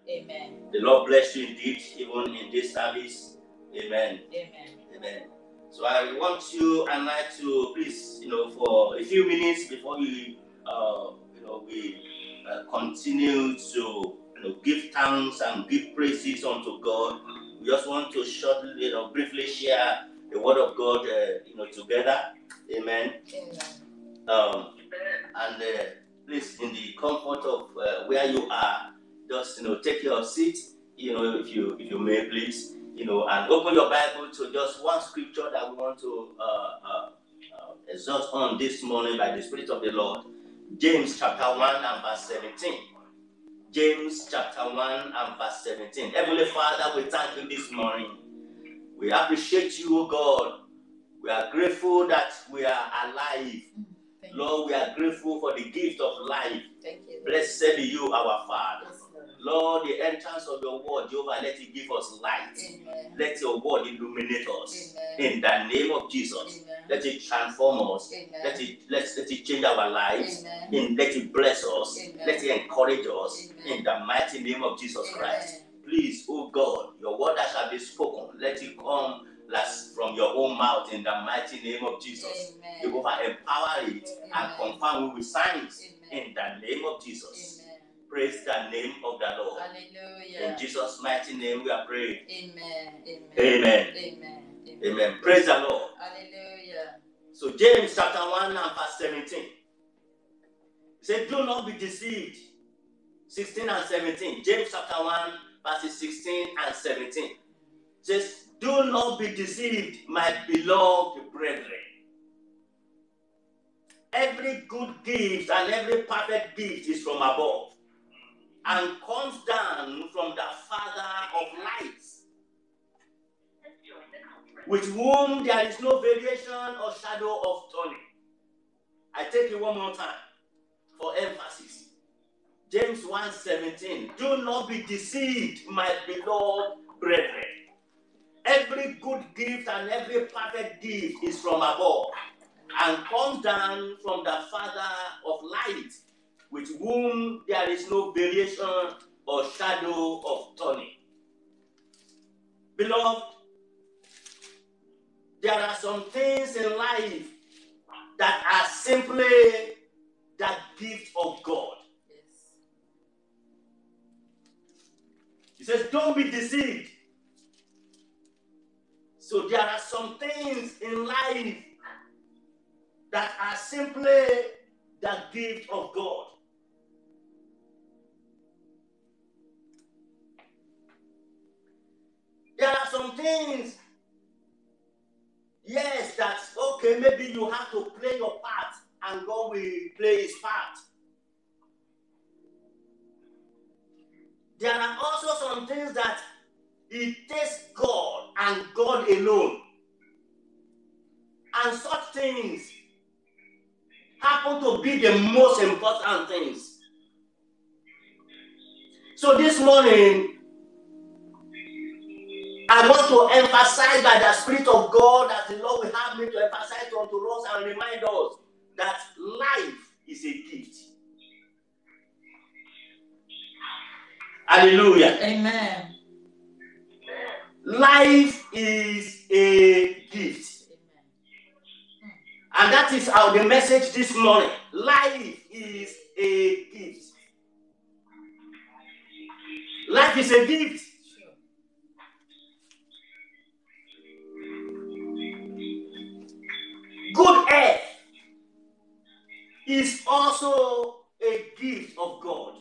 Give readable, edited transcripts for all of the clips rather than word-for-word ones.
Amen. The Lord bless you indeed, even in this service. Amen. Amen. Amen. So I want you and I to please, for a few minutes before we continue to, give thanks and give praises unto God. We just want to shortly, briefly share the word of God, together. Amen. Amen. And please, in the comfort of where you are, just take your seat. If you may, please. And open your Bible to just one scripture that we want to exhort on this morning by the Spirit of the Lord. James chapter 1 and verse 17. James chapter 1 and verse 17. Heavenly Father, we thank you this morning. We appreciate you, O God. We are grateful that we are alive. Lord, we are grateful for the gift of life. Thank you. Blessed be you, our Father. Yes, Lord, the entrance of your word, Jehovah, let it give us light. Amen. Let your word illuminate us. Amen. In the name of Jesus. Amen. Let it transform us. Amen. Let it change our lives. Amen. Let it bless us. Amen. Let it encourage us. Amen. In the mighty name of Jesus Amen. Christ. Please, oh God, your word that shall be spoken, let it come from your own mouth in the mighty name of Jesus. Amen. Jehovah, empower it and confirm it with signs. Amen. In the name of Jesus. Amen. Praise the name of the Lord. Hallelujah. In Jesus' mighty name we are praying. Amen. Amen. Amen. Amen. Amen. Praise the Lord. Hallelujah. So James chapter 1 and verse 17. It says, do not be deceived. 16 and 17. James chapter 1 verses 16 and 17. It says, do not be deceived, my beloved brethren. Every good gift and every perfect gift is from above and comes down from the Father of lights, with whom there is no variation or shadow of turning. I take it one more time for emphasis. James 1:17. Do not be deceived, my beloved brethren. Every good gift and every perfect gift is from above and comes down from the Father of lights, with whom there is no variation or shadow of turning. Beloved, there are some things in life that are simply the gift of God. Yes. He says, don't be deceived. So there are some things in life that are simply the gift of God. There are some things, yes, that's okay, maybe you have to play your part and God will play his part. There are also some things that it takes God and God alone. And such things happen to be the most important things. So this morning, I want to emphasize by the Spirit of God, as the Lord will have me to emphasize unto us and remind us that life is a gift. Hallelujah. Amen. Life is a gift. Amen. And that is our the message this morning. Life is a gift. Life is a gift. Sure. Good health is also a gift of God.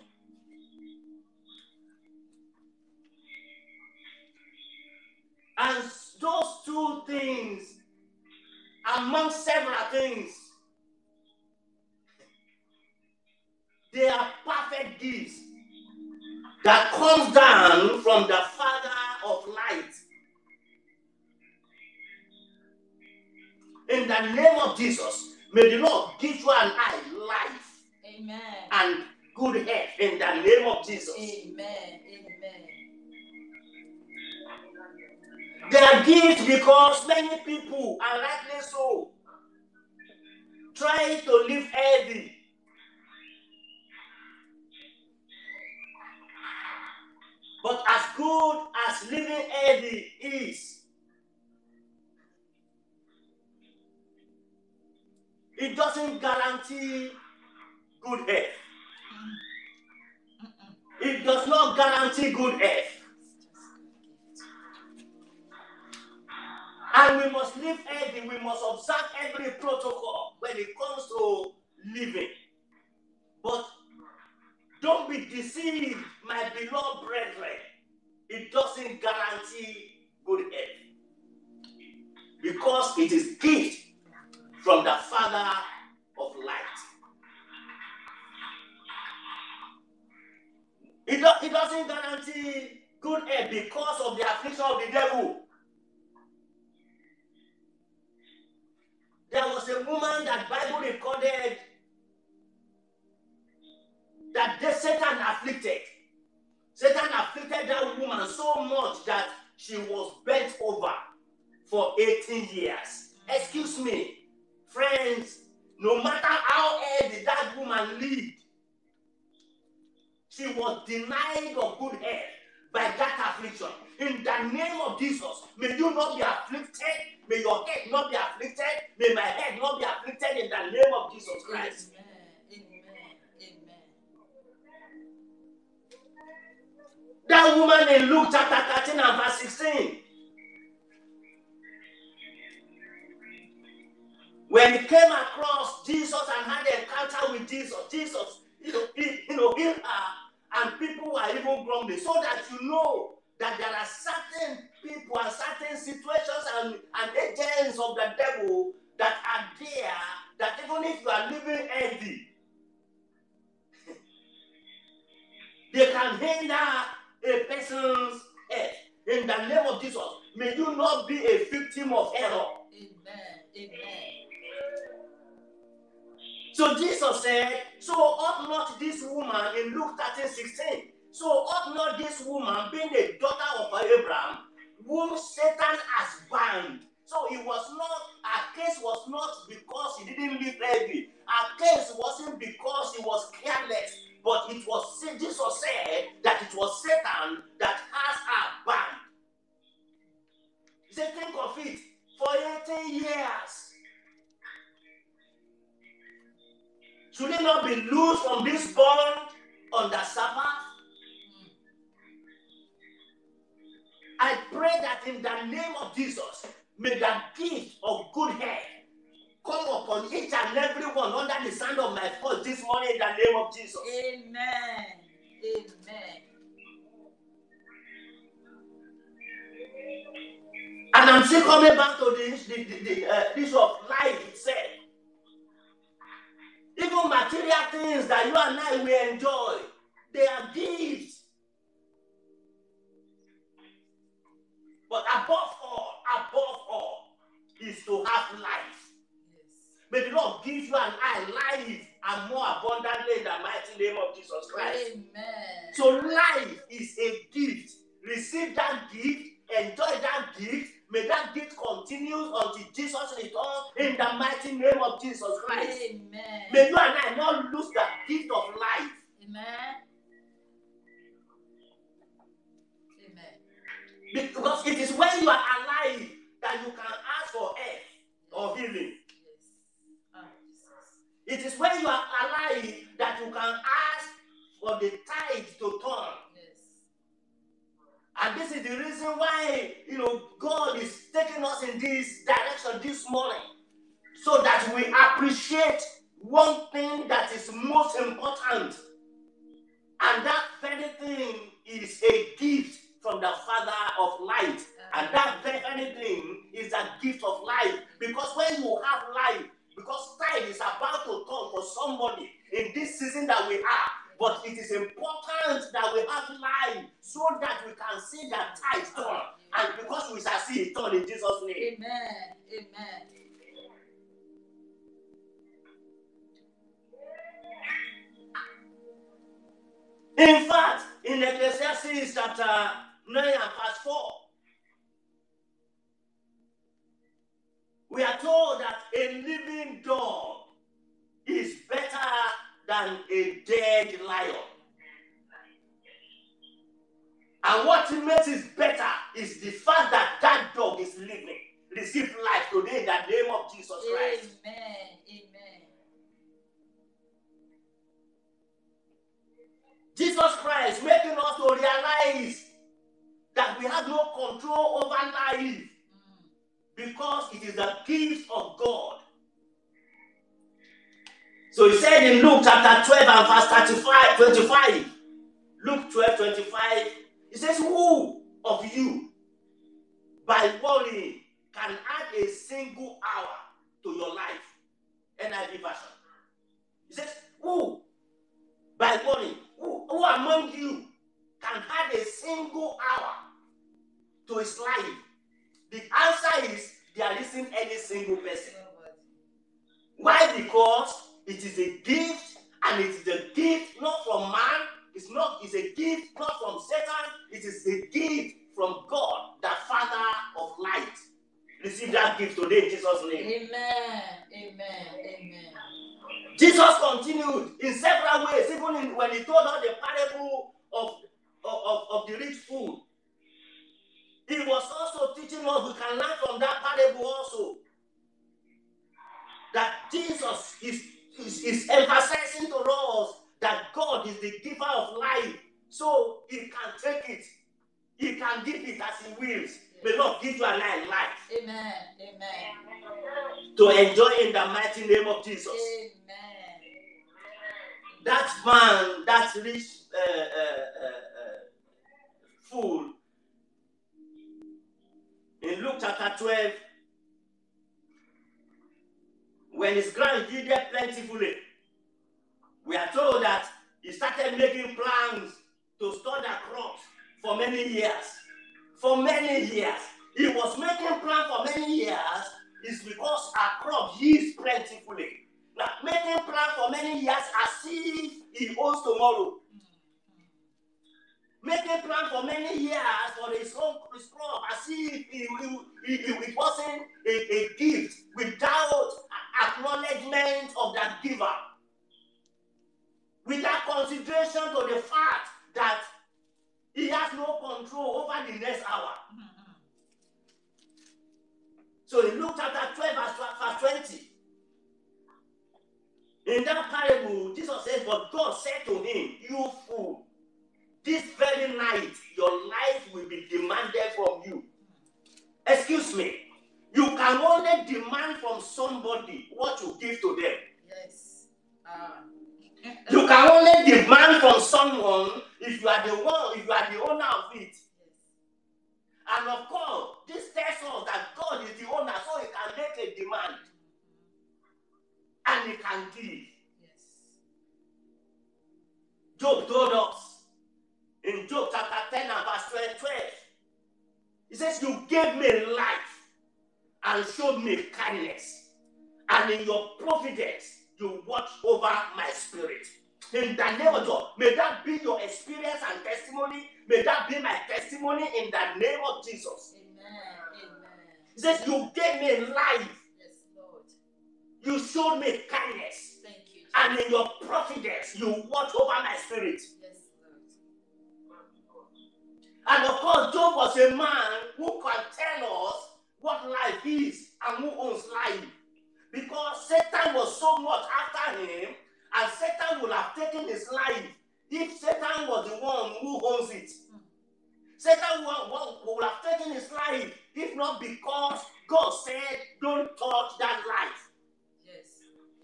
And those two things, among several things, they are perfect gifts that comes down from the Father of light. In the name of Jesus, may the Lord give you and I life. Amen. And good health in the name of Jesus. Amen. Amen. They are gifts because many people, and rightly so, try to live healthy. good as living healthy is, it doesn't guarantee good health. It does not guarantee good health. And we must live healthy. We must observe every protocol when it comes to living. But don't be deceived, my beloved brethren. It doesn't guarantee good health. Because it is gift from the Father of light. It doesn't guarantee good health because of the affliction of the devil. There was a woman that Bible recorded that Satan afflicted. Satan afflicted that woman so much that she was bent over for 18 years. Excuse me, friends, no matter how healthy that woman lived, she was denied of good health by that affliction. In the name of Jesus, may you not be afflicted. May your head not be afflicted. May my head not be afflicted in the name of Jesus Christ. Amen. That woman in Luke chapter 13 and verse 16. When he came across Jesus and had an encounter with Jesus, Jesus, healed her, and people were even grumbling, so that you know that there are certain people and certain situations and agents of the devil that are there, that even if you are living healthy, they can hinder a person's health. In the name of Jesus, may you not be a victim of error. Amen. So Jesus said, so ought not this woman in Luke 13:16. So ought not this woman, being a daughter of Abraham, whom Satan has bound. So it was not, her case was not because he didn't live healthy. Her case wasn't because he was careless. But it was, Jesus said that it was Satan that has her bound. He said, think of it, for 18 years. Should it not be loosed from this bond on the Sabbath? I pray that in the name of Jesus, may the gift of good health come upon each and every one under the sound of my voice this morning in the name of Jesus. Amen. And I'm still coming back to the issue of life itself. Even material things that you and I will enjoy, they are gifts. But above all, is to have life. Yes. May the Lord give you and I life and more abundantly in the mighty name of Jesus Christ. Amen. So life is a gift. Receive that gift, enjoy that gift. May that gift continue until Jesus returns in the mighty name of Jesus Christ. Amen. May you and I not lose the gift of life. Amen. Because it is when you are alive that you can ask for health or healing. It is when you are alive that you can ask for the tide to turn. And this is the reason why, God is taking us in this direction this morning, so that we appreciate one thing that is most important. And that very thing is a gift from the Father of light. And that very thing is a gift of life. Because when you have life, because tide is about to turn for somebody in this season that we are, but it is important that we have life so that we can see that tide turn. And because we shall see it turn in Jesus' name. Amen. In fact, in Ecclesiastes chapter 9 and verse 4, we are told that a living dog is better than a dead lion. And what makes it better is the fact that that dog is living. Receive life today in the name of Jesus Christ. Amen. Amen. Jesus Christ making us to realize that we have no control over life because it is the gift of God. So he said in Luke chapter 12 and verse 25, Luke 12:25, he says, who of you, by worrying, can add a single hour to your life? NIV version. He says, who, by worrying, who among you can add a single hour to his life? The answer is there isn't any single person. Why? Because it is a gift, and it is a gift not from man. It's a gift not from Satan. It is a gift from God, the Father of light. Receive that gift today in Jesus' name. Amen. Amen. Amen. Jesus continued in several ways, even when he told us the parable of the rich fool. He was also teaching us, we can learn from that parable also, that Jesus is emphasizing to us that God is the giver of life. So he can take it. He can give it as he wills. May Lord give you a life. Amen. Amen. To enjoy in the mighty name of Jesus. Amen. That man, that rich fool, in Luke chapter 12, when his ground yielded plentifully, we are told that he started making plans to store the crops for many years. For many years. He was making plans for many years is because our crop yields plentifully. Now, making plans for many years as if he owns tomorrow. Making plans for many years for his crop as if it wasn't a gift without acknowledgement of that giver. Without consideration to the fact that he has no control over the next hour. So in Luke chapter 12 verse 20, in that parable, Jesus says, but God said to him, you fool, this very night your life will be demanded from you. Excuse me, you can only demand from somebody what you give to them. Yes. You can only demand from someone if you are the one, if you are the owner of it. And of course, this tells us that God is the owner, so he can make a demand. And he can give. Yes. Job told us in Job chapter 10 and verse 12, he says, you gave me life and showed me kindness. And in your providence, you watch over my spirit. In the name of God, may that be your experience and testimony. May that be my testimony in the name of Jesus. Amen. Amen. He says, you gave me life. Yes, Lord. You showed me kindness. Thank you, Jesus. And in your providence, you watch over my spirit. Yes, Lord. And of course, Job was a man who can tell us what life is and who owns life. Because Satan was so much after him, and Satan would have taken his life if Satan was the one who owns it. Satan would have taken his life if not because God said, don't touch that life. Yes.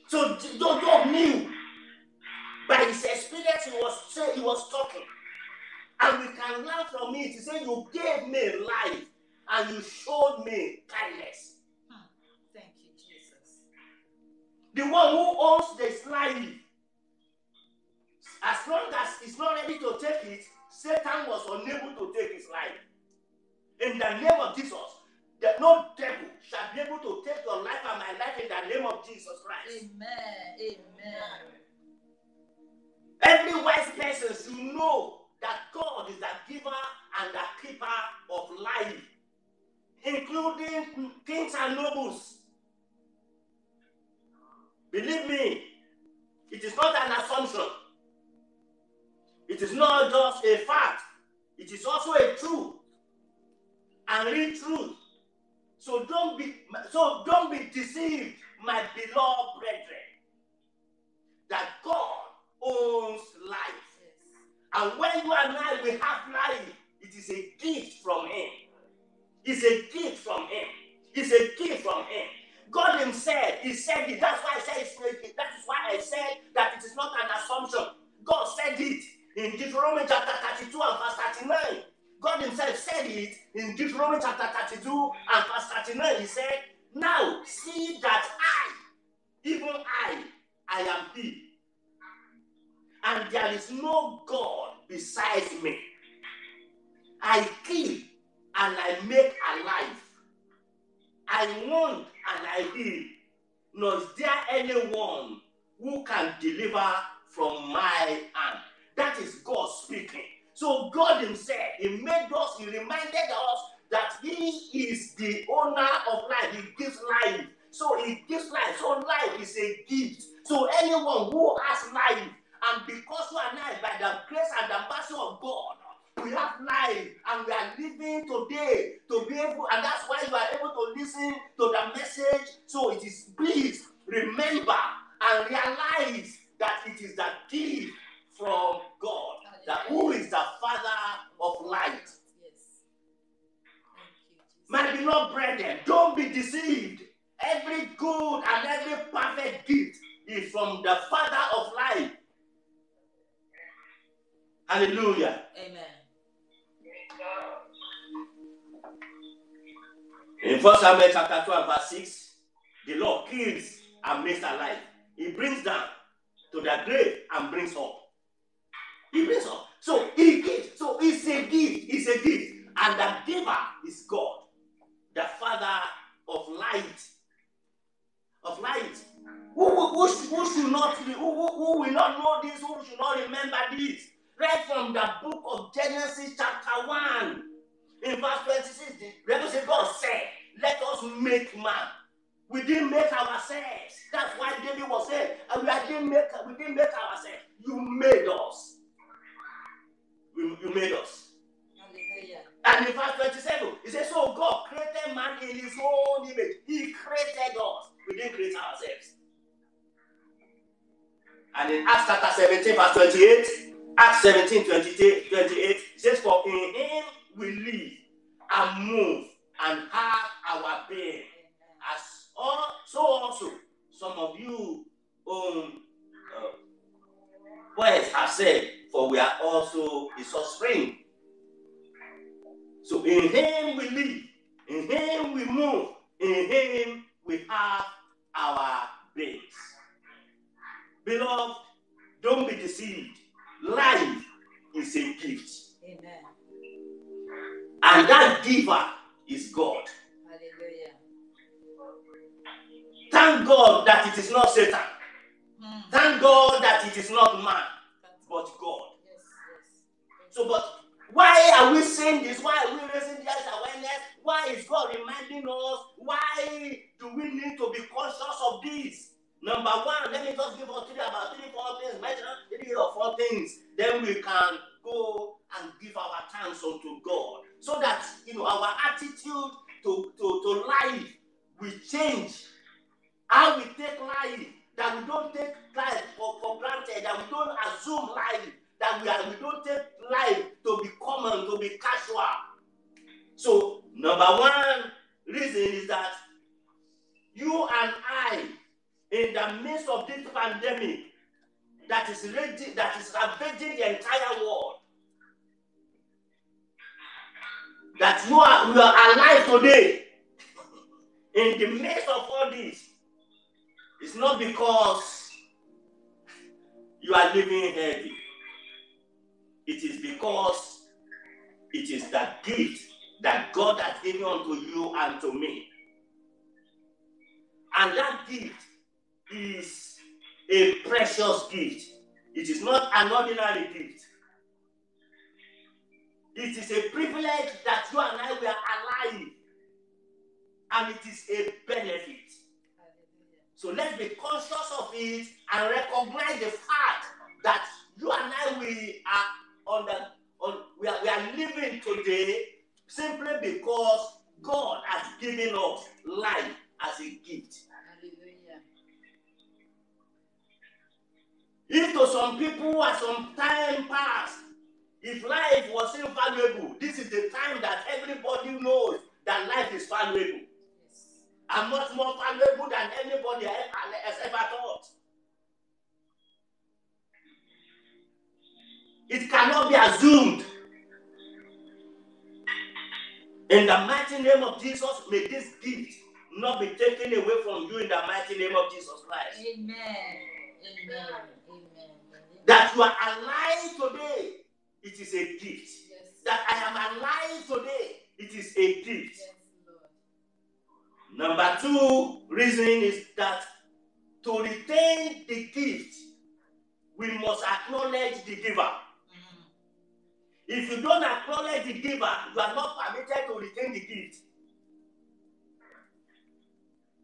So Job knew by his experience he was talking. And we can learn from it. He said, you gave me life and you showed me kindness. Thank you, Jesus. The one who owns this life, as long as he's not ready to take it, Satan was unable to take his life. In the name of Jesus, that no devil shall be able to take your life and my life in the name of Jesus Christ. Amen. Amen. Every wise person should know that God is the giver and the keeper of life, including kings and nobles. Believe me, it is not an assumption. It is not just a fact. It It is also a truth and real truth. So don't be deceived, my beloved brethren, that God owns life. And when you and I will have life, it is a gift from Him. It's a gift from Him. It's a gift from Him. God Himself, He said it. That's why I said that is why I said that it is not an assumption. God said it in Deuteronomy chapter 32 and verse 39. God Himself said it in Deuteronomy chapter 32 and verse 39. He said, now see that even I am He. And there is no God besides me. I kill and I make alive. I wound and I heal. Nor is there anyone who can deliver from my hand. That is God speaking. So God Himself, He made us, He reminded us that He is the owner of life. He gives life. So He gives life. So life is a gift. So anyone who has life, and because you and I, by the grace and the mercy of God, we have life and we are living today to be able, and that's why you are able to listen to the message. So it is, please remember and realize that it is the gift from God, that who is the Father of light. Yes. Thank you, Jesus. My beloved brethren, don't be deceived. Every good and every perfect gift is from the Father of light. Hallelujah. Amen. In 1 Samuel chapter 2 and verse 6, the Lord kills and makes alive. He brings down to the grave and brings up. He brings up. So He gives. So it's a gift. It's a gift. And the giver is God, the Father of light. Of light. Who should not, who will not know this? Who should not remember this? Right from the book of Genesis chapter 1. In verse 26, the Bible says God said, let us make man. We didn't make ourselves. That's why David was saying, we didn't make ourselves. You made us. You made us. Hallelujah. And in verse 27, it says, so God created man in His own image. He created us. We didn't create ourselves. And in Acts chapter 17, verse 28, Acts 17, 28, it says, for in Him we live and move and have our being. So also, some of you poets have said, for we are also His offspring. So in Him we live, in Him we move, in Him we have our beings. Beloved, don't be deceived. Life is a gift. Amen. And that giver is God. Hallelujah. Thank God that it is not Satan. Thank God that it is not man, but God. Yes, yes. So, but why are we saying this? Why are we raising this awareness? Why is God reminding us? Why do we need to be conscious of this? Number one, let me just give us about 3-4 things, mention 3 or 4 things. Then we can go and give our thanks unto God. So that, our attitude to life will change. How we take life, that we don't take life for granted, that we don't assume life, that we don't take life to be common, to be casual. So, number one reason is that you and I, in the midst of this pandemic that is ravaging the entire world, that we are alive today in the midst of all this, it's not because you are living heavy. It is because it is that gift that God has given unto you and to me. And that gift is a precious gift. It is not an ordinary gift. It is a privilege that you and I were alive. And it is a benefit. So let's be conscious of it and recognize the fact that you and I we are living today simply because God has given us life as a gift. Hallelujah. If to some people at some time past, if life was invaluable, this is the time that everybody knows that life is valuable. Yes. And much more valuable than anybody has ever thought. It cannot be assumed. In the mighty name of Jesus, may this gift not be taken away from you in the mighty name of Jesus Christ. Amen. Amen. Amen. That you are alive today, it is a gift. Yes. That I am alive today, it is a gift. Yes, Lord. Number two reason is that to retain the gift, we must acknowledge the giver. If you don't acknowledge the giver, you are not permitted to retain the gift.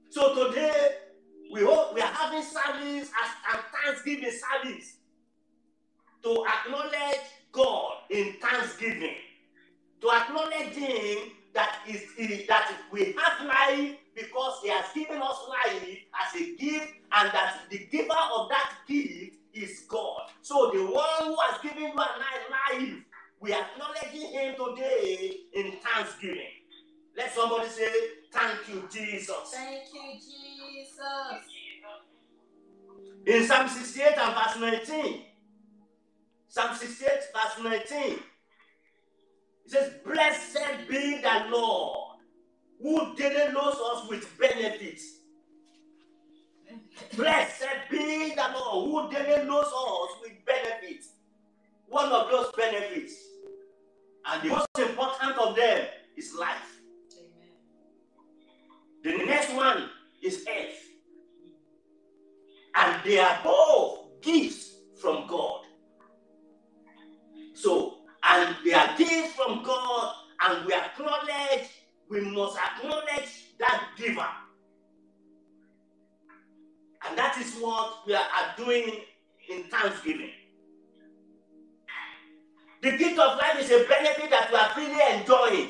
So today, we are having service as Thanksgiving service to acknowledge God in thanksgiving, to acknowledge Him that we have life because He has given us life as a gift, and that the giver of that gift is God. So the one who has given you and I life, we are acknowledging Him today in thanksgiving. Let somebody say, thank you, Jesus. Thank you, Jesus. In Psalm 68 and verse 19, Psalm 68 verse 19, it says, blessed be the Lord, who daily loads us with benefits. Blessed be the Lord, who daily loads us with benefits. One of those benefits, and the most important of them, is life. Amen. The next one is health. And they are both gifts from God. So, and they are gifts from God, and we must acknowledge that giver. And that is what we are doing in Thanksgiving. The gift of life is a benefit that we are freely enjoying.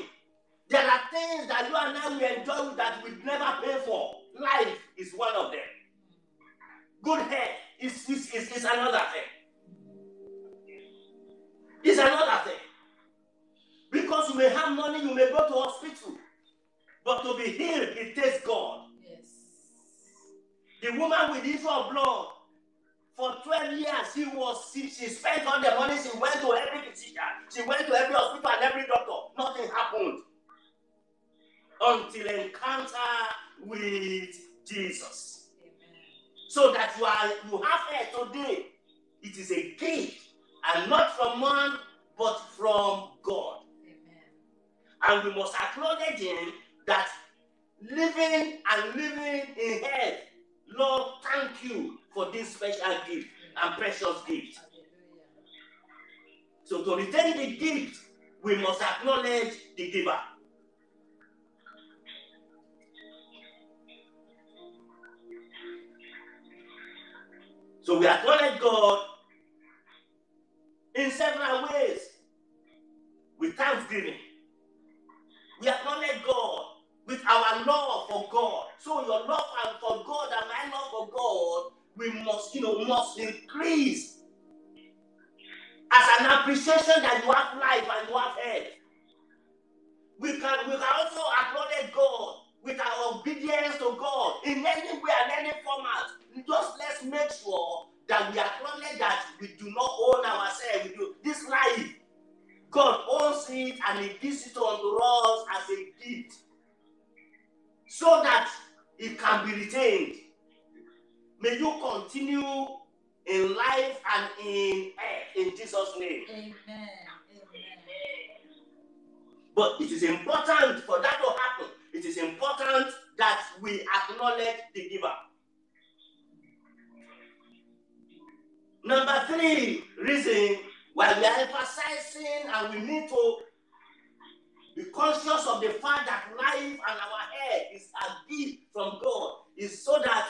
There are things that you and I will enjoy that we never pay for. Life is one of them. Good health is another thing. It's another thing. Because you may have money, you may go to hospital. But to be healed, it takes God. Yes. The woman with the issue of blood, for 12 years, she spent all the money. She went to every physician. She went to every hospital and every doctor. Nothing happened. Until encounter with Jesus. Amen. So that you have health today. It is a gift. And not from man, but from God. Amen. And we must acknowledge Him that living in health, Lord, thank you for this special gift and precious gift. Hallelujah. So to retain the gift, we must acknowledge the giver. So we acknowledge God in several ways with thanksgiving. We acknowledge God with our love for God. So your love for God and my love for God, we must increase as an appreciation that you have life and you have health. We can also acknowledge God with our obedience to God in any way and any format. Just let's make sure that we acknowledge that we do not own ourselves. This life, God owns it and He gives it unto us as a gift, so that it can be retained. May you continue in life and in health in Jesus' name. Amen. Amen. But it is important for that to happen. It is important that we acknowledge the giver. Number 3 reason why we are emphasizing and we need to be conscious of the fact that life and our health is a gift from God is so that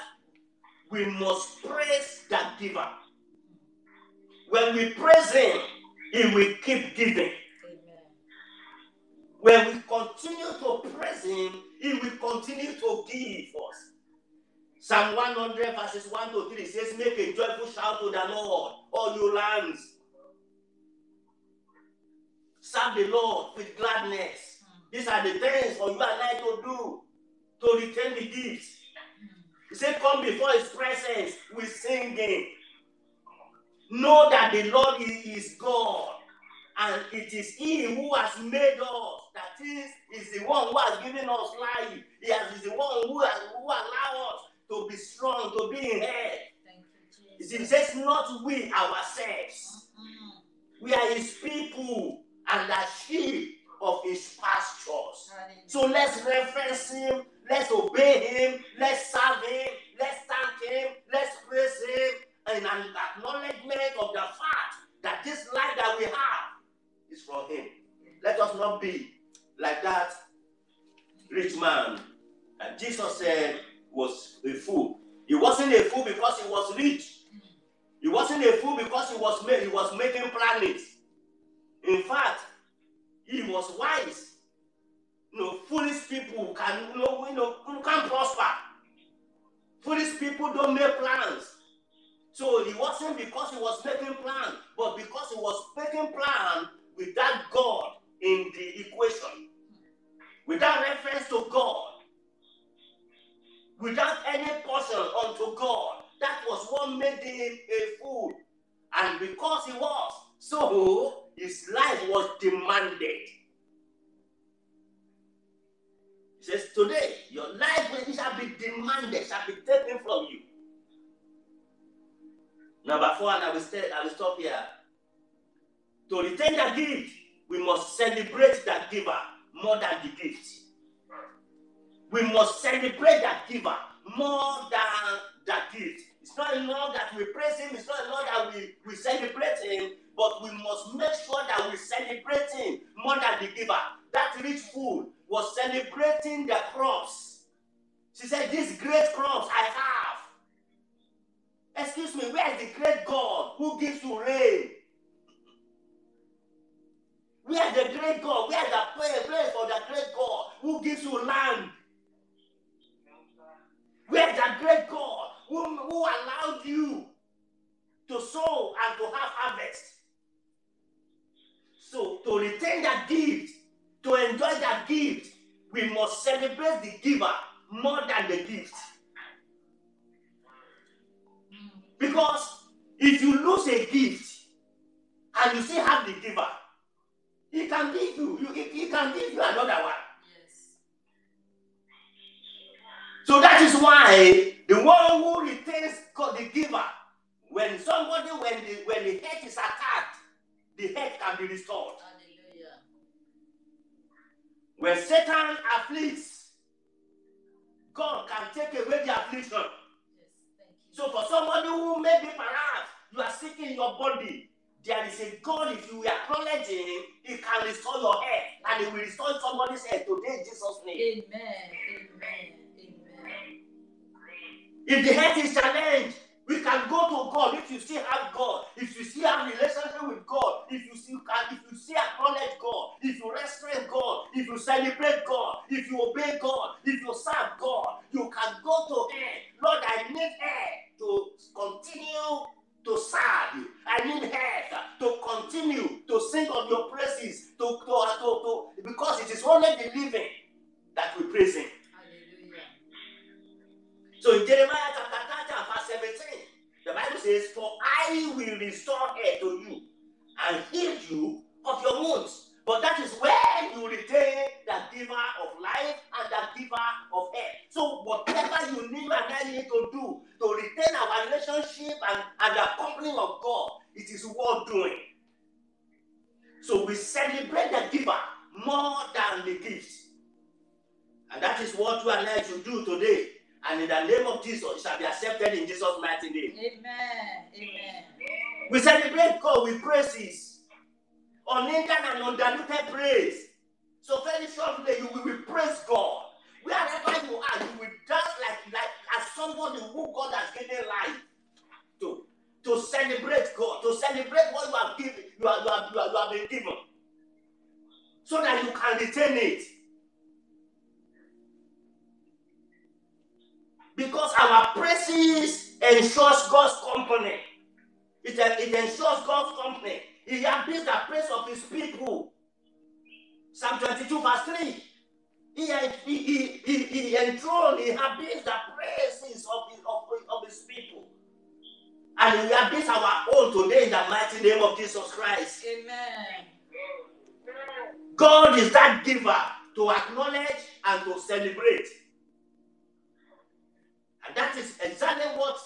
we must praise that giver. When we praise Him, He will keep giving. Amen. When we continue to praise him, he will continue to give us. Psalm 100 verses 1 to 3 says, make a joyful shout to the Lord, all you lands. Serve the Lord with gladness. These are the things for you and I to do, to return the gifts. He said, come before his presence with singing. Know that the Lord is God, and it is he who has made us. That is the one who has given us life. He is the one who allows us to be strong, to be in health. It says not we ourselves. We are his people and the sheep of his pastures. So let's reference him, let's obey him, let's serve him, let's thank him, let's praise him in an acknowledgement of the fact that this life that we have is from him. Let us not be like that rich man that Jesus said was a fool. He wasn't a fool because he was rich. He wasn't a fool because he was making plans. In fact, he was wise. Foolish people can't prosper. Foolish people don't make plans. So it wasn't because he was making plans, but because he was making plans without God in the equation, without reference to God, without any portion unto God. That was what made him a fool. And because he was, so his life was demanded. He says, today, your life shall be demanded, shall be taken from you. Number 4, and I will stop here. To retain the gift, we must celebrate the giver more than the gift. We must celebrate the giver more than the gift. It's not enough that we praise him, it's not enough that we celebrate him, but we must make sure that we celebrate him more than the giver. That rich fool was celebrating the crops. She said, these great crops I have. Excuse me, where is the great God who gives you rain? Where is the great God? Where is the place for the great God who gives you land? Where is the great God who allowed you to sow and to have harvest? So, to retain that gift, to enjoy that gift, we must celebrate the giver more than the gift. Because if you lose a gift and you still have the giver, he can give you another one. Yes. So that is why the one who retains God, the giver, when the head is attacked, the head can be restored. Hallelujah. When Satan afflicts, God can take away the affliction. Yes, thank you. So for somebody who may be perhaps you are sick in your body, there is a God. If you acknowledge him, he can restore your head, and he will restore somebody's head today in Jesus' name. Amen. If the head is challenged, we can go to God. If you still have God, if you still have relationship with God, if you still acknowledge God, if you respect God, if you celebrate God, if you obey God, if you serve God, you can go to him. Lord, I need help to continue to serve you. I need help to continue to sing of your praises, because it is only the living that we praise him. Hallelujah. So in Jeremiah chapter 30 verse 17, the Bible says, for I will restore health to you and heal you of your wounds. But that is when you retain the giver of life and the giver of health. So whatever you need and I need to do to retain our relationship and the company of God, it is worth doing. So we celebrate the giver more than the gift. And that is what you and I should do today. And in the name of Jesus, it shall be accepted in Jesus' mighty name. Amen. We celebrate God with praises, unhindered and undiluted praise. So very shortly, you will praise God. Wherever you are, you will dance like as somebody who God has given life to celebrate God, to celebrate what you have given, you have been given. so that you can retain it. Because our praises ensures God's company. It ensures God's company. He inhabits the praise of his people. Psalm 22 verse 3. He enthroned, he inhabits the praises of his people. And we inhabit our own today in the mighty name of Jesus Christ. Amen. God is that giver to acknowledge and to celebrate. And that is exactly what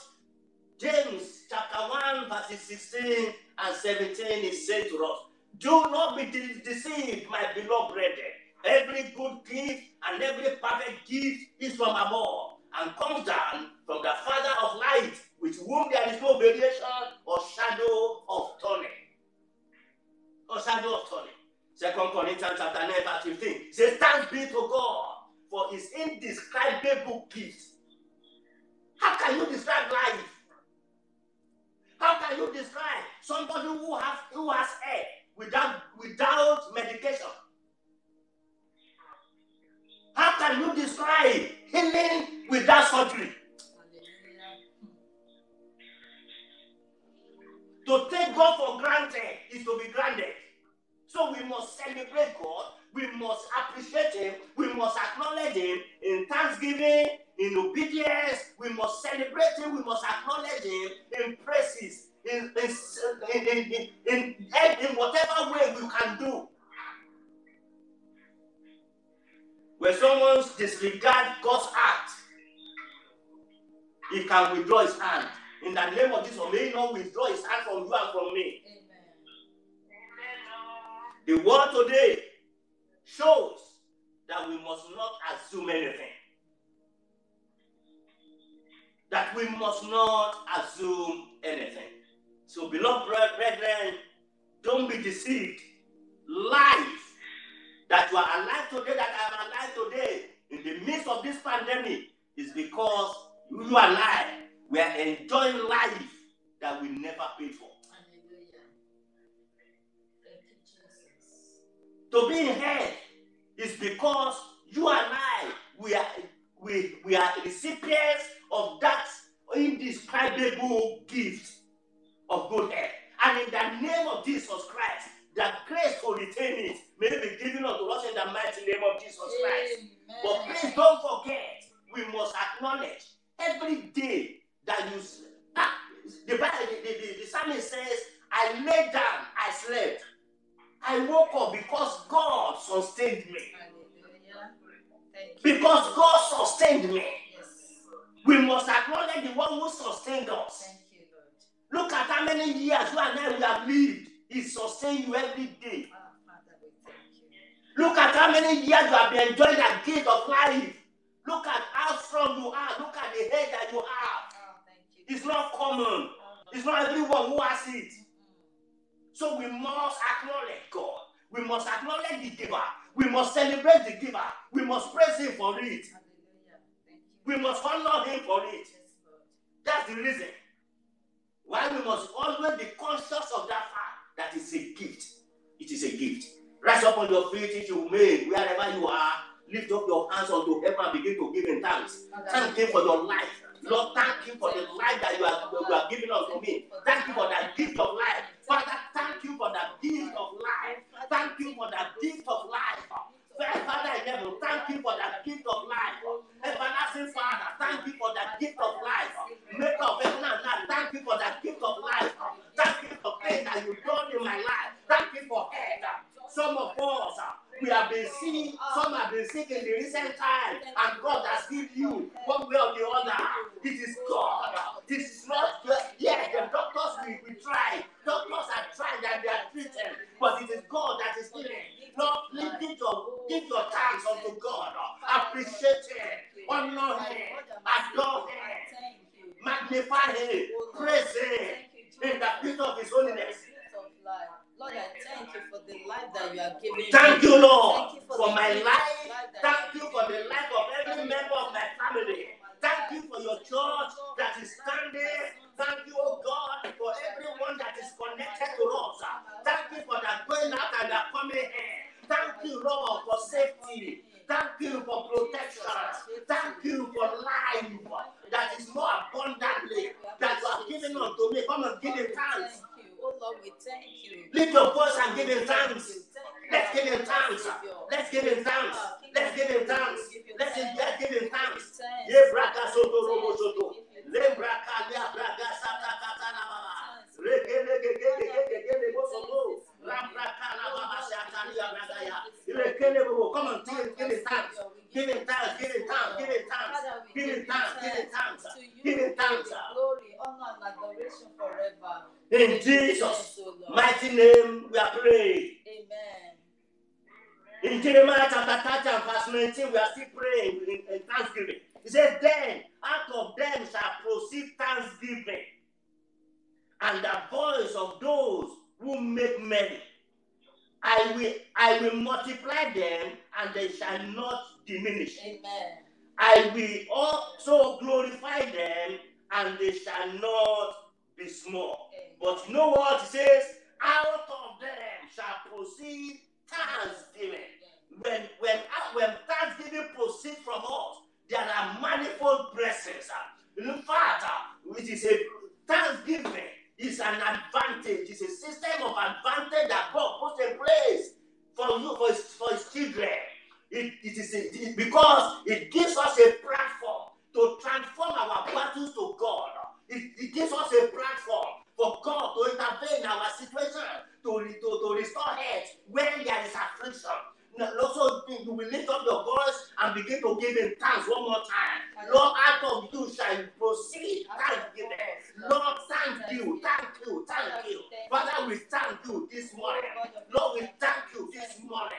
James chapter 1 verses 16 and 17 is saying to us. Do not be deceived, my beloved brethren. Every good gift and every perfect gift is from above and comes down from the Father of light, with whom there is no variation or shadow of turning. Or shadow of turning. 2 Corinthians chapter 9 verse 15 says, thanks be to God for his indescribable gift. How can you describe life? How can you describe somebody who has head without medication? How can you describe healing without surgery? To take God for granted is to be granted. So we must celebrate God, we must appreciate him, we must acknowledge him in thanksgiving, in obedience, we must celebrate him, we must acknowledge him in praises, in whatever way we can do. When someone disregards God's act, he can withdraw his hand. In the name of Jesus, may he not withdraw his hand from you and from me. Amen. The world today shows that we must not assume anything. That we must not assume anything. So, beloved brethren, don't be deceived. Life that you are alive today, that I am alive today, in the midst of this pandemic, is because you and I, we are enjoying life that we never paid for. Hallelujah. Thank you, Jesus. To be in health is because you and I, we are recipients of that indescribable gift of good health. And in the name of Jesus Christ, the grace to retain it may be given unto us in the mighty name of Jesus Christ. Amen. But please don't forget, we must acknowledge every day that you sleep. The psalmist says, I lay down, I slept. I woke up because God sustained me. Hallelujah. Thank you. Because God sustained me. Yes. We must acknowledge the one who sustained us. Thank you, Lord. Look at how many years you and I we have lived. He sustained you every day. Father, we thank you. Look at how many years you have been enjoying that gift of life. Look at how strong you are. Look at the head that you have. Thank you. It's not common. It's not everyone who has it. So we must acknowledge God. We must acknowledge the giver. We must celebrate the giver. We must praise him for it. Hallelujah. Thank you. We must honor him for it. Yes, Lord. That's the reason why we must always be conscious of that fact that it's a gift. It is a gift. Rise up on your feet if you may, wherever you are. Lift up your hands unto heaven and begin to give him thanks. Thank him for your life. Lord, thank you for the life that you are giving unto me. Thank you for that gift of life. Father, thank you for that gift of life. Thank you for that gift of life. Father in heaven, thank you for that gift of life. Everlasting Father, thank you for that gift of life. Maker of heaven and earth, thank you for that gift of life. Thank you for things that you've done in my life. Thank you for health. Some of us, we have been sick, some have been sick in the recent time, and God has given you one way or the other. It is God. This is not just, yes, the doctors we try. Doctors are trying and they are treating, but it is God that is healing. Lord, give your thanks unto God. Appreciate Him, honor Him, adore Him, magnify Him, praise Him in the beauty of His holiness. Lord, I thank you for the life that you are giving me. Thank you, Lord, Thank you for my the life. that Thank you you are for giving the life of every member of my family. Thank you for your church that is standing. Thank you, oh God, for everyone that is connected to us. Thank you for that going out and that coming in. Thank you you, Lord, for safety. Thank you for protection. Thank you for life that is more abundantly that you have given unto me. Come and give him thanks. Oh Lord, we thank you. Lift your voice and give him thanks. Let's give him thanks. Let's give him thanks. Let's give him thanks. Let's give him thanks. Yebraka soto robo soto. Lebraka liabraka sata katana baba. Rekele bosoto. Rambraka la baba sata liabraka ya. Rekele bobo. Come on, give him thanks. Give him thanks. Give him thanks. Give him thanks. Give him thanks. Give him thanks. Give him thanks. Glory, honor, and adoration forever. In Jesus' mighty name, we are praying. Amen. In Jeremiah chapter 30 and verse 19, we are still praying in thanksgiving. It says, then out of them shall proceed thanksgiving, and the voice of those who make merry. I will multiply them, and they shall not diminish. Amen. I will also glorify them, and they shall not be small. Amen. But you know what it says? Out of them shall proceed thanksgiving. When thanksgiving proceeds from us, there are manifold blessings. In fact, it is a thanksgiving is an advantage. It's a system of advantage that God puts in place for you, for his children. Because it gives us a platform to transform our battles to God. It gives us a platform for God to intervene in our situation, to restore health when there is affliction. Also, you will lift up your voice and begin to give him thanks one more time. Lord, out of you shall proceed thanksgiving. Lord, thank you. Father, we thank you this morning. Lord, we thank you this morning.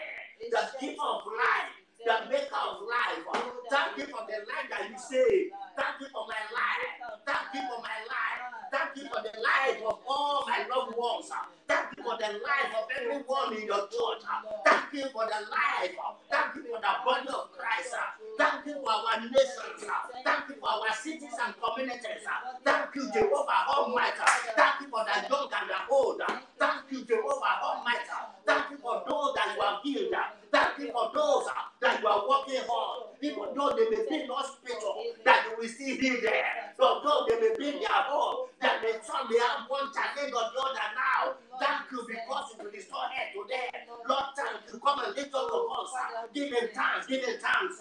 The giver of life, the maker of life. Thank you for the life that you saved. Thank you for my life. Thank you for my life. Thank you for the life of all my loved ones. Thank you for the life of everyone in your church. Thank you for the life. Thank you for the body of Christ. Thank you for our nations. Thank you for our cities and communities. Thank you, Jehovah Almighty. Thank you for the young and the old. Thank you, Jehovah Almighty. Thank you for those that you have healed. Thank you for those that you are working on. Even though they may be in hospital, that you will still be there. So though they may be in their home, that they have one challenge or the other now. Thank you because you will restore head to them. Lord, thank you. Come and lift up your voice. Give him thanks. Give him thanks.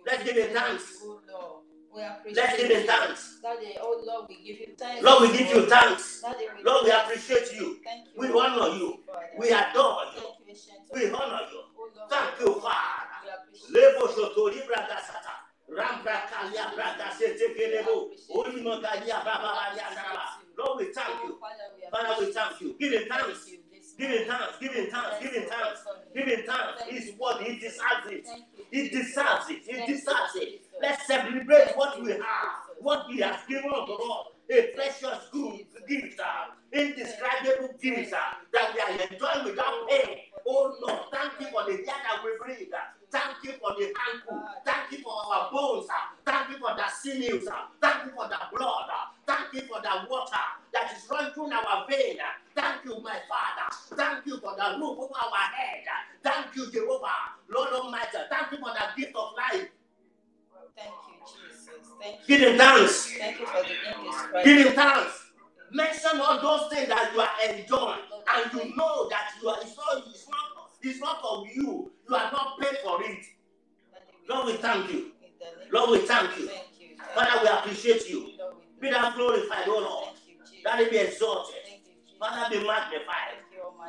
Let's give him thanks. Let's give him thanks. Oh Lord, we give you thanks. Lord, we give you thanks. Lord, we appreciate you. We honor you. We adore you. We honor you. Thank you, Father. Lebo sotori braga sata. Rambra kalia braga sete kelebo. Olimo kalia baba balia naba. Lord, we thank you. Father, we thank you. Give him thanks. Give him thanks. Give him thanks. Give him thanks. Give him thanks. It's what he deserves it. He deserves it. He deserves it. Let's celebrate what we have, what he has given unto us. A precious good gift, indescribable gift that we are enjoying without pain. Oh Lord, thank you for the air that we breathe. Thank you for the ankle. Thank you for our bones. Thank you for the sinews. Thank you for the blood. Thank you for the water that is running through our vein. Thank you, my Father. Thank you for the roof over our head. Thank you, Jehovah, Lord Almighty. Thank you for the gift of life. Thank you, Jesus. Thank you. Give him thanks. Thank you for the English. Give him thanks. Mention all those things that you are enjoying, and you know that it's not of you. You are not paid for it. Lord, we thank you. Lord, we thank you. Father, we appreciate you. Be thou glorified, O Lord. That it be exalted. Father, be magnified.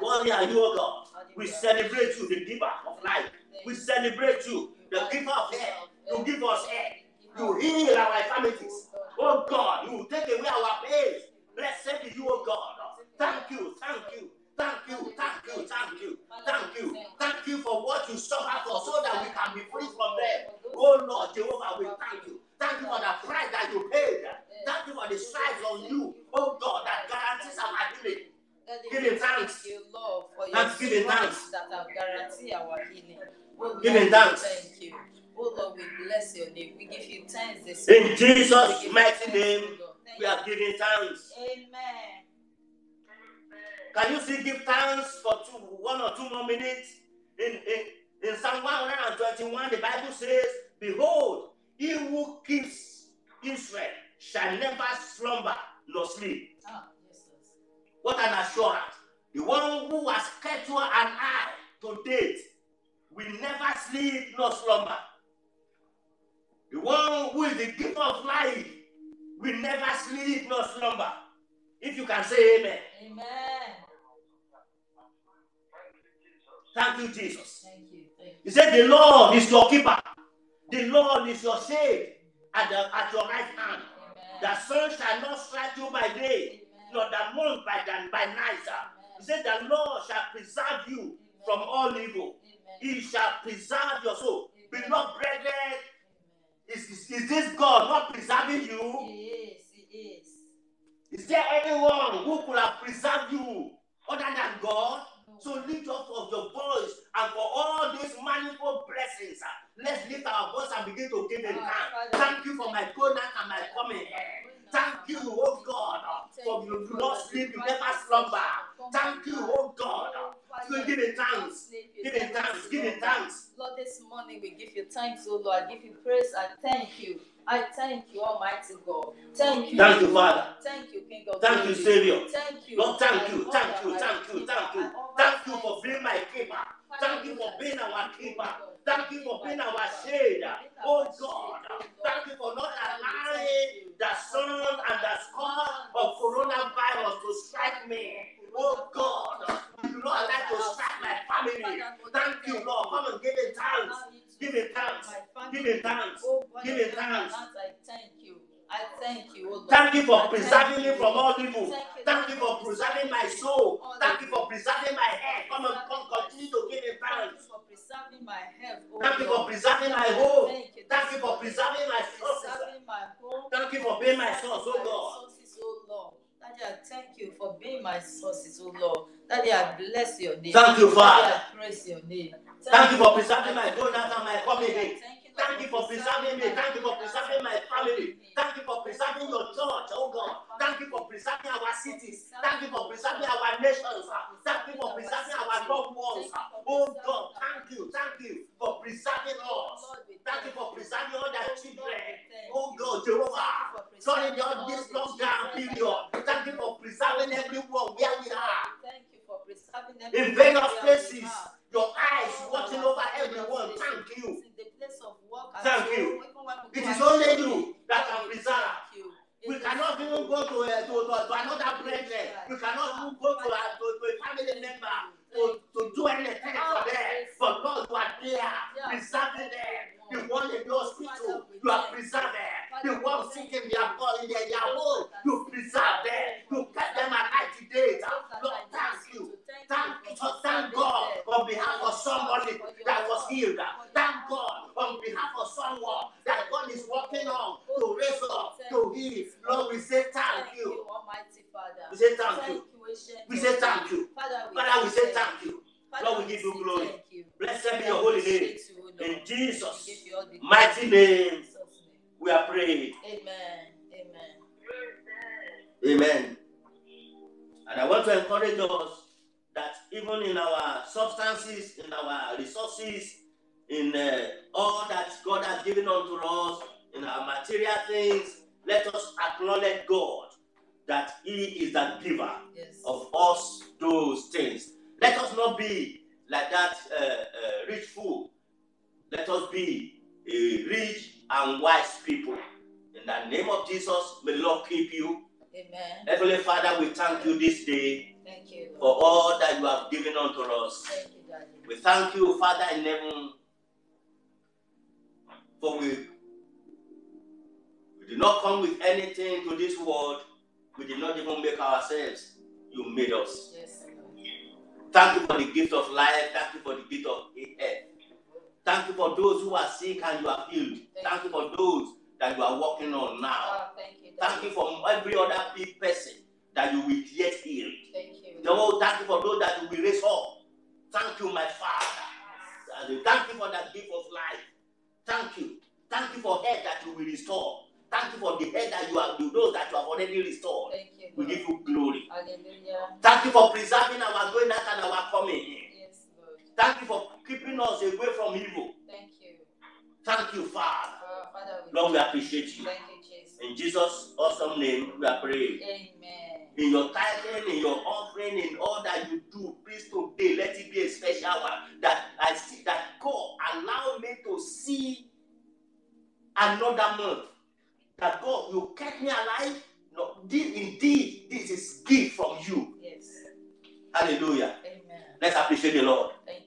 Worthy are you, O God. We celebrate you, the giver of life. We celebrate you, the giver of health. You give us health. You heal our infirmities. Oh God, you take away our pains. Blessed be you, O God. Thank you, thank you, thank you, thank you, thank you, thank you. Thank you for what you suffer for so that we can be free from them. Oh Lord, Jehovah, we thank you. Thank you for the price that you paid. Thank you for the stripes on you, oh God, that guarantees our healing. Give him thanks. Thank you, Lord, for your Thanks, give him thanks. stripes that have guaranteed our healing. Oh, Give him thanks. Thank you. Oh Lord, we bless your name. We give you thanks this morning. In Jesus' mighty name, we are giving thanks. Amen. Can you still give thanks for 1 or 2 more minutes? In Psalm 121, the Bible says, behold, he who keeps Israel shall never slumber nor sleep. What an assurance. The one who has kept you and I to date will never sleep nor slumber. The one who is the giver of life will never sleep nor slumber. If you can say amen. Amen. Thank you, Jesus. Thank you. He said, the Lord is your keeper. The Lord is your shade at your right hand. Amen. The sun shall not strike you by day, nor the moon by night. He said, the Lord shall preserve you from all evil. He shall preserve your soul. Beloved brethren, is this God not preserving you? He is. He is. Is there anyone who could have preserved you other than God? So lift up of your voice, and for all these manifold blessings, let's lift our voice and begin to give them thanks. Thank you for my going out and my coming here. Thank you, oh God, for you do not sleep, you never slumber. Thank you, oh God. So give it thanks. Give it thanks. Give it thanks. Lord, this morning we give you thanks, oh Lord. I give you praise and thank you. I thank you, Almighty God. Thank you. Thank you, Father. Thank you, King of Thank you, Glory. Savior. Thank you. Lord, thank you, thank you, thank you, thank you. Thank you for being my keeper. Thank you for being our keeper. Thank you for being our shade. Oh God, thank you for not allowing the sun and the scourge of coronavirus to strike me. Oh God, you do not allow to strike my family. Thank you, Lord. Come and give it thanks. Give it thanks. Give it thanks. Give it thanks. I thank you. I thank you, oh Lord. Thank you for preserving me from all evil. Thank you for preserving my soul. Thank you for preserving my head. Come continue to give it thanks. Thank you for preserving my health, oh Thank you for Lord. preserving my home. Thank Thank you you for preserving my sources. preserving my home. Thank you for being my source, oh God. Sources, oh Lord. Daddy, I thank you for being my sources, oh Lord. Daddy, I bless your name. Thank you, Father. Daddy, I praise your name. Thank you for preserving my going out and my coming in. Thank Thank you for preserving me. Thank you for preserving my family. Thank you for preserving your church, oh God. Thank you for preserving our cities. Thank you for preserving our nations. Thank you for preserving our loved ones. Oh God, thank you for preserving us. Thank you for preserving all the children. Oh God, Jehovah, during this lockdown period, thank you for preserving everyone where we are. Thank you for preserving In various places, your eyes watching over everyone. Thank you. Thank you. It is only you that can preserve. We cannot even go to another brethren. We cannot even go to a family member to do anything for them. But Lord, you are there, preserving them. The one in the hospital, you are preserving. The one sick in their home, you preserve them. You kept them alive today. Lord, thank you. Thank God on behalf of somebody that was healed. Thank God on behalf of someone that God is working on to raise up, to heal. Lord, we say thank you. Almighty Father. We say thank you. We say thank you. Father, we say thank you. Lord, we give you glory. Blessed be your holy name. In Jesus' mighty name, we are praying. Amen. Amen. Amen. And I want to encourage us that even in our substances, in our resources, in all that God has given unto us, in our material things, let us acknowledge God that He is the giver of us those things. Let us not be like that rich fool. Let us be a rich and wise people. In the name of Jesus, may the Lord keep you. Amen. Heavenly Father, we thank you this day. Thank you, Lord. For all that you have given unto us. Thank you, Daddy. We thank you, Father in heaven, for we did not come with anything to this world. We did not even make ourselves. You made us. Yes, Lord. Thank you for the gift of life. Thank you for the gift of health. Thank you for those who are sick and you have healed. Thank you for those that you are working on now. Thank you for every other big person that you will yet heal. Thank you. No, thank you for those that you will raise up. Thank you, my Father. Thank you for that gift of life. Thank you. Thank you for health that you will restore. Thank you for the health that you have, those that you have already restored. Thank you, we Lord. give you glory. Hallelujah. Thank you for preserving our going out and our coming in. Yes, Lord. Thank you for we appreciate you. Thank you, Jesus. In Jesus' awesome name, we are praying. Amen. In your tithing, in your offering, in all that you do, please today let it be a special one. That I see that God allow me to see another month. That God, you kept me alive. No, indeed, this is gift from you. Yes. Hallelujah. Amen. Let's appreciate the Lord. Thank